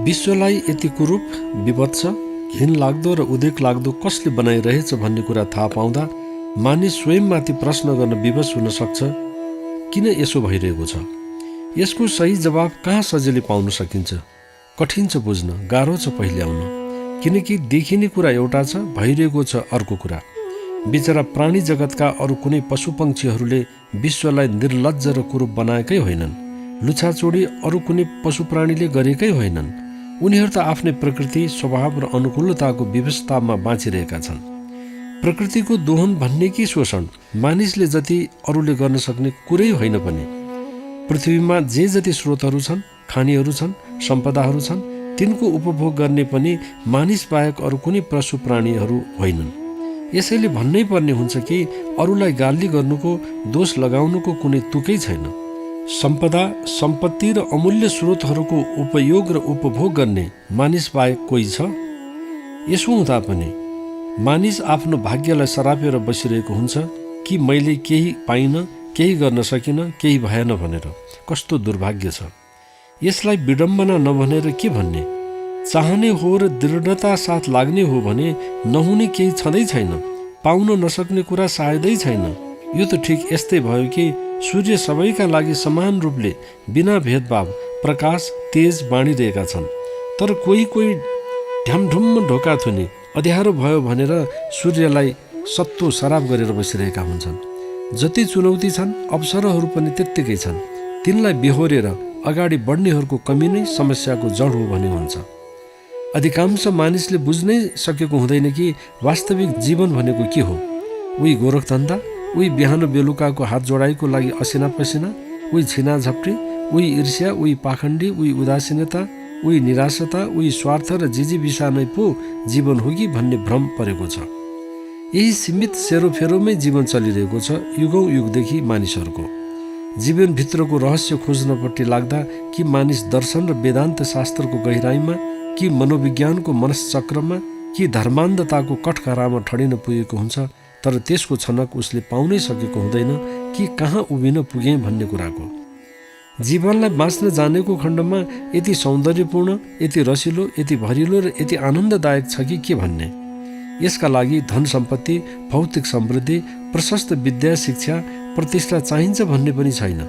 विश्वलाई यति कुरूप, विभत्स, घिन लाग्दो र उदेक लाग्दो कसले बनाइरहेछ भन्ने कुरा थाहा पाउँदा मानिस स्वयंमाथि प्रश्न गर्न विवश हुन सक्छ, किन यसो भइरहेको छ? यसको सही जवाब कहाँ सजिलै पाउन सकिन्छ? कठिन छ बुझ्न, गाह्रो छ पहिल्याउन, किनकि देखिने कुरा एउटा छ, भइरहेको छ अर्को कुरा। बिचरा प्राणी जगतका अरू कुनै पशुपक्षीहरूले विश्वलाई निर्लज्ज र कुरूप बनाएकै होइनन्। लुछाचोडी अरू कुनै पशु प्राणीले गरेकै होइनन्। उनीहरू त आफ्नै प्रकृति, स्वभाव र अनुकूलताको व्यवस्थामा बाँचिरहेका छन्। प्रकृतिको दोहन भन्ने कि शोषण मानिसले जति अरूले गर्न सक्ने कुरै होइन पनि। पृथ्वीमा जे जति स्रोतहरू छन्, खानीहरू छन्, सम्पदाहरू छन्, तिनको उपभोग गर्ने पनि मानिस बाहेक अरू कुनै पशु प्राणीहरू होइनन्। यसैले भन्नै पर्ने हुन्छ कि अरूलाई गाली गर्नुको, दोष लगाउनुको कुनै तुकै छैन। सम्पदा, सम्पत्ति र अमूल्य स्रोतहरूको उपयोग र उपभोग गर्ने मानिस बाहेक कोही छ? यसो हुँदा पनि मानिस आफ्नो भाग्यलाई सरापेर बसिरहेको हुन्छ कि मैले केही पाइनँ, केही गर्न सकिनँ, केही भएन भनेर। कस्तो दुर्भाग्य छ! यसलाई विडम्बना नभनेर के भन्ने? चाहने हो र दृढता साथ लाग्ने हो भने नहुने केही छँदै छैन, पाउन नसक्ने कुरा सायदै छैन। यो त ठिक यस्तै भयो कि सूर्य सबैका लागि समान रूपले बिना भेदभाव प्रकाश तेज बाँडिरहेका छन्, तर कोही कोही ढ्यामढुम्म ढोका थुने अँध्यारो भयो भनेर सूर्यलाई सत्तो सराप गरेर बसिरहेका हुन्छन्। जति चुनौती छन्, अवसरहरू पनि त्यत्तिकै छन्। तिनलाई बेहोरेर अगाडि बढ्नेहरूको कमी नै समस्याको जड हो भन्ने हुन्छ। अधिकांश मानिसले बुझ्नै सकेको हुँदैन कि वास्तविक जीवन भनेको के हो। उही गोरखधन्दा, उही बिहान बेलुकाको हात जोडाइको लागि असिना पसिना, उही छिना झप्टी, उही ईर्ष्या, उही पाखण्डी, उही उदासीनता, उही निराशता, उही स्वार्थ र जिजीविषा नै पो जीवन हो कि भन्ने भ्रम परेको छ। यही सीमित सेरोफेरोमै जीवन चलिरहेको छ युगौँ युगदेखि मानिसहरूको। जीवनभित्रको रहस्य खोज्नपट्टि लाग्दा कि मानिस दर्शन र वेदान्त शास्त्रको गहिराइमा, कि मनोविज्ञानको मनश्चक्रमा, कि धर्मान्धताको कठघरामा ठडिन पुगेको हुन्छ, तर त्यसको छनक उसले पाउनै सकेको हुँदैन कि कहाँ उभिन पुगेँ भन्ने कुराको। जीवनलाई बाँच्न जानेको खण्डमा यति सौन्दर्यपूर्ण, यति रसिलो, यति भरिलो र यति आनन्ददायक छ कि के भन्ने। यसका लागि धन सम्पत्ति, भौतिक समृद्धि, प्रशस्त विद्या, शिक्षा, प्रतिष्ठा चाहिन्छ भन्ने पनि छैन।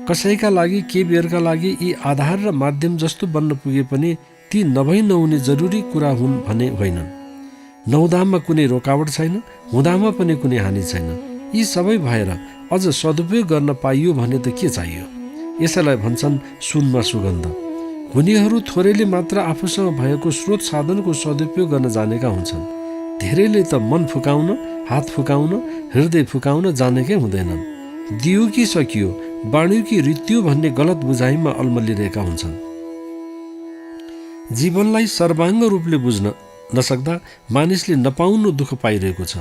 कसैका लागि, के बेरका लागि यी आधार र माध्यम जस्तो बन्न पुगे पनि ती नभई नहुने जरुरी कुरा हुन् भने होइनन्। नहुँदामा कुनै रोकावट छैन, हुँदामा पनि कुनै हानि छैन। यी सबै भएर अझ सदुपयोग गर्न पाइयो भने त के चाहियो? यसैलाई भन्छन् सुनमा सुगन्ध। हुनेहरू थोरैले मात्र आफूसँग भएको स्रोत साधनको सदुपयोग गर्न जानेका हुन्छन्। धेरैले त मन फुकाउन, हात फुकाउन, हृदय फुकाउन जानेकै हुँदैनन्। दियो कि सकियो, बाँड्यो कि रित्यो भन्ने गलत बुझाइमा अल्मलिरहेका हुन्छन्। जीवनलाई सर्वाङ्ग रूपले बुझ्न नसक्दा मानिसले नपाउनु दुःख पाइरहेको छ।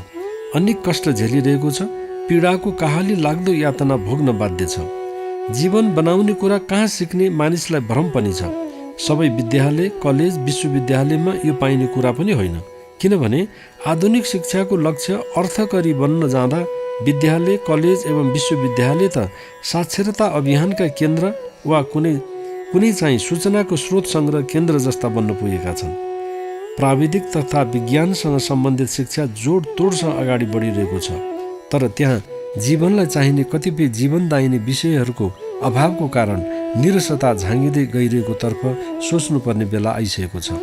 अनेक कष्ट झेलिरहेको छ। पीडाको कहाली लाग्दो यातना भोग्न बाध्य छ। जीवन बनाउने कुरा कहाँ सिक्ने मानिसलाई भ्रम पनि छ। सबै विद्यालय, कलेज, विश्वविद्यालयमा यो पाइने कुरा पनि होइन। किनभने आधुनिक शिक्षाको लक्ष्य अर्थकरी बन्न जाँदा विद्यालय, कलेज एवं विश्वविद्यालय त साक्षरता अभियानका केन्द्र वा कुनै चाहिँ सूचनाको स्रोत सङ्ग्रह केन्द्र जस्ता बन्न पुगेका छन्। प्राविधिक तथा विज्ञानसँग सम्बन्धित शिक्षा जोडतोडसँग अगाडि बढिरहेको छ, तर त्यहाँ जीवनलाई चाहिने कतिपय जीवनदायिनी विषयहरूको अभावको कारण निरसता झाँगिँदै गइरहेको तर्फ सोच्नुपर्ने बेला आइसकेको छ।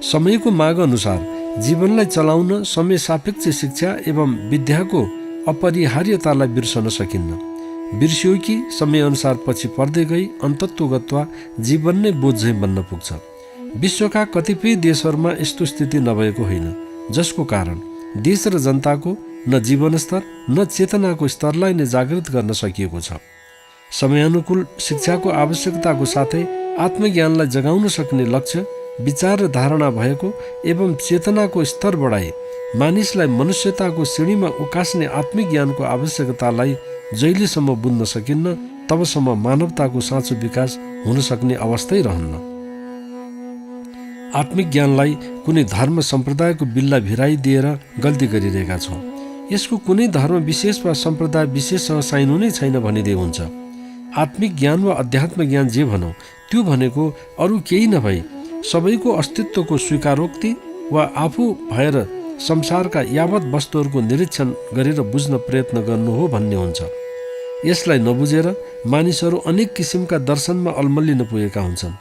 समयको माग अनुसार जीवनलाई चलाउन समय सापेक्ष शिक्षा एवं विद्याको अपरिहार्यतालाई बिर्सन सकिन्न। बिर्सियो कि समयअनुसार पछि पर्दै गई अन्तत्वगत्वा जीवन नै बोझै बन्न पुग्छ। विश्वका कतिपय देशहरूमा यस्तो स्थिति नभएको होइन, जसको कारण देश र जनताको न जीवनस्तर न चेतनाको स्तरलाई नै जागृत गर्न सकिएको छ। समयानुकूल शिक्षाको आवश्यकताको साथै आत्मज्ञानलाई जगाउन सक्ने लक्ष्य, विचार र धारणा भएको एवं चेतनाको स्तर बढाई मानिसलाई मनुष्यताको श्रेणीमा उकास्ने आत्मज्ञानको आवश्यकतालाई जहिलेसम्म बुझ्न सकिन्न, तबसम्म मानवताको साँचो विकास हुन सक्ने अवस्थै रहन्न। आत्मज्ञानलाई कुनै धर्म सम्प्रदायको बिल्ला भिराइदिएर गल्ती गरिरहेका छौँ। यसको कुनै धर्म विशेष वा सम्प्रदाय विशेषसँग साइनो नै छैन भनिदिए हुन्छ। आत्मिक ज्ञान वा अध्यात्म ज्ञान जे भनौँ, त्यो भनेको अरू केही नभई सबैको अस्तित्वको स्वीकारोक्ति वा आफू भएर संसारका यावत वस्तुहरूको निरीक्षण गरेर बुझ्न प्रयत्न गर्नु हो भन्ने हुन्छ। यसलाई नबुझेर मानिसहरू अनेक किसिमका दर्शनमा अल्मलिन पुगेका हुन्छन्।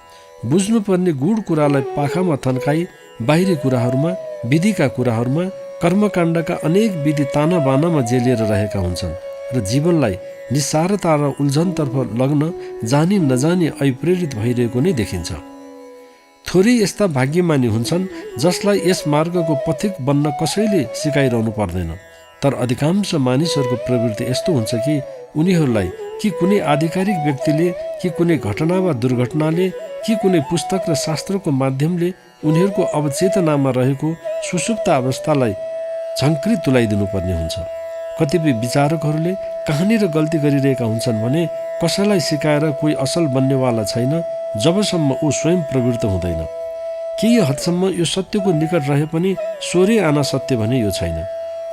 बुझ्नुपर्ने गूढ कुरालाई पाखामा थन्काई बाहिरी कुराहरूमा, विधिका कुराहरूमा, कर्मकाण्डका अनेक विधि ताना बानामा जेलिएर रहेका हुन्छन् र जीवनलाई निस्सारता र उल्झनतर्फ लग्न जानी नजानी अप्रेरित भइरहेको नै देखिन्छ। थोरै यस्ता भाग्यमानी हुन्छन् जसलाई यस मार्गको पथिक बन्न कसैले सिकाइरहनु पर्दैन, तर अधिकांश मानिसहरूको प्रवृत्ति यस्तो हुन्छ कि उनीहरूलाई कि कुनै आधिकारिक व्यक्तिले, कि कुनै घटना वा दुर्घटनाले, कि कुनै पुस्तक र शास्त्रको माध्यमले उनीहरूको अवचेतनामा रहेको सुसुप्त अवस्थालाई झङ्कृ तुलाइदिनु पर्ने हुन्छ। कतिपय विचारकहरूले कहाँनिर गल्ती गरिरहेका हुन्छन् भने कसैलाई सिकाएर कोही असल बन्नेवाला छैन जबसम्म ऊ स्वयं प्रवृत्त हुँदैन। केही हदसम्म यो सत्यको निकट रहे पनि सोह्रै आना सत्य भने यो छैन।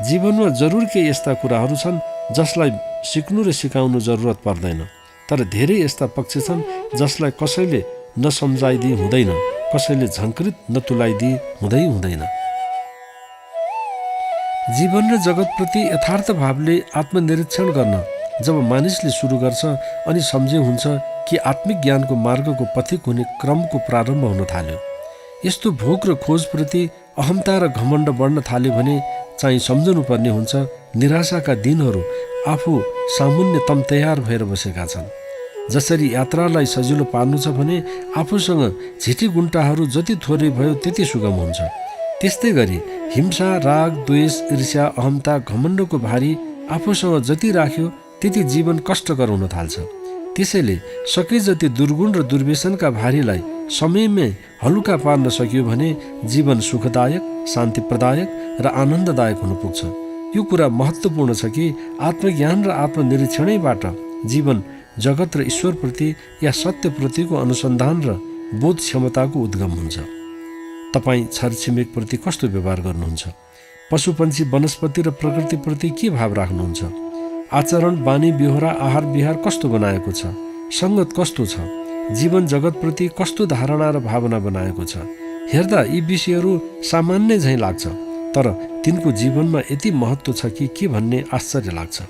जीवनमा जरुर केही यस्ता कुराहरू छन् जसलाई सिक्नु र सिकाउनु जरुरत पर्दैन, तर धेरै यस्ता पक्ष छन् जसलाई कसैले नसम्झाइदिए हुँदैन, कसैले झङ्कृत नतुलाइदिए हुँदैन। जीवन र जगतप्रति यथार्थ भावले आत्मनिरीक्षण गर्न जब मानिसले सुरु गर्छ अनि सम्झे हुन्छ कि आत्मिक ज्ञानको मार्गको पथिक हुने क्रमको प्रारम्भ हुन थाल्यो। यस्तो भोक र खोजप्रति अहमता र घमण्ड बढ्न थाल्यो भने चाहिँ सम्झनु पर्ने हुन्छ निराशाका दिनहरू आफू सामुन्य तम तयार भएर बसेका छन्। जसरी यात्रालाई सजिलो पार्नु छ भने आफूसँग झिटी गुन्टाहरू जति थोरै भयो त्यति सुगम हुन्छ। त्यस्तै गरी हिंसा, राग, द्वेष, ईर्ष्या, अहमता, घमण्डको भारी आफूसँग जति राख्यो त्यति जीवन कष्टकर हुन थाल्छ। त्यसैले सके जति दुर्गुण र दुर्व्यसनका भारीलाई समयमै हलुका पार्न सकियो भने जीवन सुखदायक, शान्तिप्रदायक र आनन्ददायक हुन पुग्छ। यो कुरा महत्त्वपूर्ण छ कि आत्मज्ञान र आत्मनिरीक्षणैबाट जीवन, जगत र ईश्वरप्रति या सत्यप्रतिको अनुसन्धान र बोध क्षमताको उद्गम हुन्छ। तपाईँ छरछिमेकप्रति कस्तो व्यवहार गर्नुहुन्छ? पशुपन्छी, वनस्पति र प्रकृतिप्रति के भाव राख्नुहुन्छ? आचरण, बानी, बेहोरा, आहार विहार कस्तो बनाएको छ? सङ्गत कस्तो छ? जीवन जगतप्रति कस्तो धारणा र भावना बनाएको छ? हेर्दा यी विषयहरू सामान्य झैँ लाग्छ, तर तिनको जीवनमा यति महत्त्व छ कि के भन्ने आश्चर्य लाग्छ।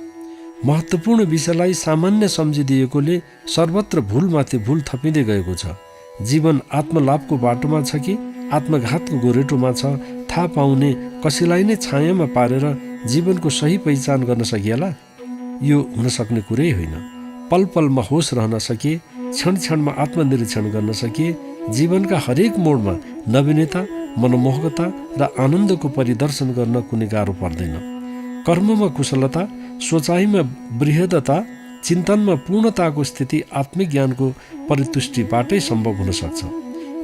महत्त्वपूर्ण विषयलाई सामान्य सम्झिदिएकोले सर्वत्र भुलमाथि भुल थपिँदै गएको छ। जीवन आत्मलाभको बाटोमा छ कि आत्मघातको गोरेटोमा छ थाहा पाउने कसैलाई नै छायामा पारेर जीवनको सही पहिचान गर्न सकिएला? यो हुन सक्ने कुरै होइन। पल पलमा होस रहन सके, क्षण क्षणमा आत्मनिरीक्षण गर्न सके, जीवनका हरेक मोडमा नवीनता, मनमोहकता र आनन्दको परिदर्शन गर्न कुनै गाह्रो पर्दैन। कर्ममा कुशलता, सोचाइमा बृहदता, चिन्तनमा पूर्णताको स्थिति आत्मिक ज्ञानको परितुष्टिबाटै सम्भव हुन सक्छ।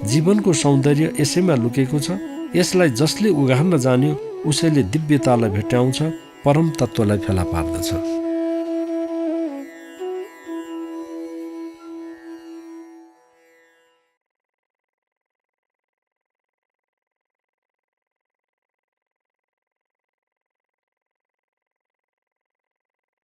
जीवनको सौन्दर्य यसैमा लुकेको छ। यसलाई जसले उगार्न जान्यो उसैले दिव्यतालाई भेट्टाउँछ, परम तत्त्वलाई फेला पार्दछ।